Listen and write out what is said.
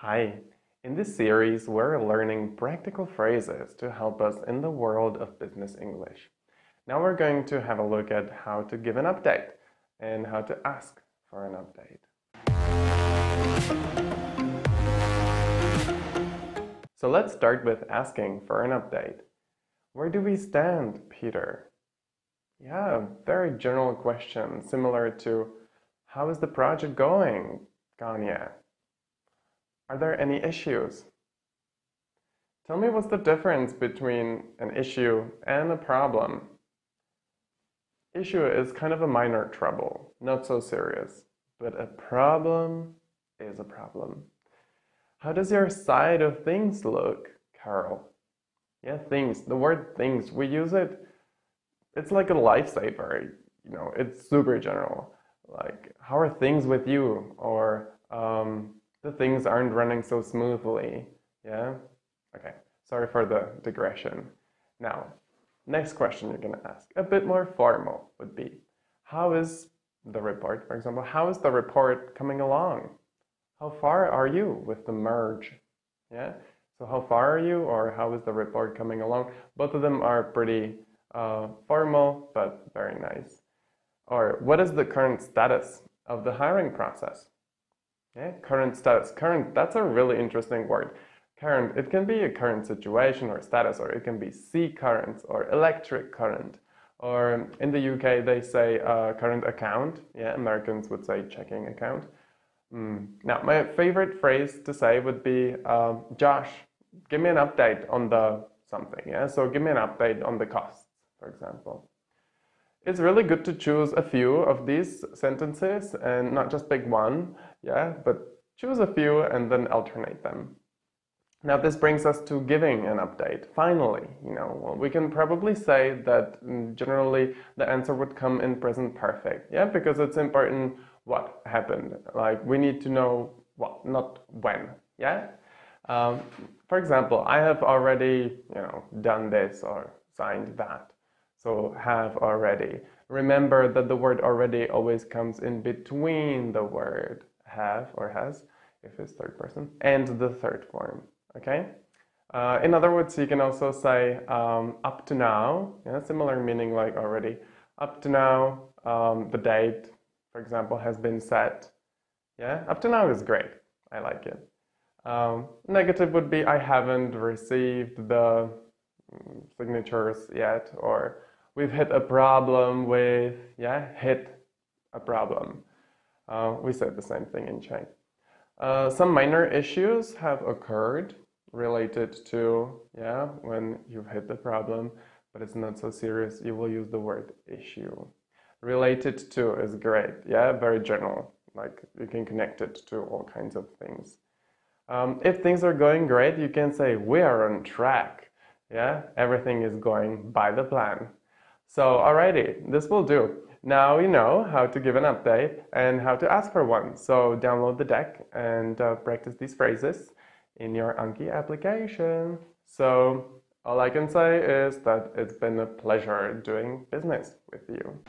Hi! In this series, we're learning practical phrases to help us in the world of business English. Now we're going to have a look at how to give an update and how to ask for an update. So let's start with asking for an update. Where do we stand, Peter? Yeah, very general question, similar to how is the project going, Ganya? Are there any issues? Tell me what's the difference between an issue and a problem. Issue is kind of a minor trouble, not so serious, but a problem is a problem. How does your side of things look, Carol? Yeah, things, the word things, we use it, it's like a lifesaver, it's super general. Like, how are things with you? Or, the things aren't running so smoothly, yeah? Okay, sorry for the digression. Now, next question you're gonna ask, a bit more formal, would be, how is the report, for example, how is the report coming along? How far are you with the merge, yeah? So how far are you, or how is the report coming along? Both of them are pretty formal, but very nice. Or what is the current status of the hiring process? Yeah, current status. Current, that's a really interesting word. Current, it can be a current situation or status, or it can be sea currents or electric current. Or in the UK, they say current account. Yeah, Americans would say checking account. Now, my favorite phrase to say would be, Josh, give me an update on the something. Yeah, so give me an update on the costs, for example. It's really good to choose a few of these sentences and not just pick one, yeah, but choose a few and then alternate them. Now this brings us to giving an update. Finally, we can probably say that generally the answer would come in present perfect, yeah, because it's important what happened. Like we need to know what, not when, yeah. For example, I have already, done this or signed that. So have already. Remember that the word already always comes in between the word have or has, if it's third person, and the third form, okay? In other words, you can also say up to now, yeah, similar meaning like already. Up to now, the date, for example, has been set. Yeah, up to now is great. I like it. Negative would be I haven't received the signatures yet, or we've hit a problem with, yeah, hit a problem. We said the same thing in Czech. Some minor issues have occurred related to, yeah, when you've hit the problem, but it's not so serious, you will use the word issue. Related to is great, yeah, very general, like you can connect it to all kinds of things. If things are going great, you can say we are on track. Yeah, everything is going by the plan. So, alrighty, this will do. Now you know how to give an update and how to ask for one. So download the deck and practice these phrases in your Anki application. So all I can say is that it's been a pleasure doing business with you.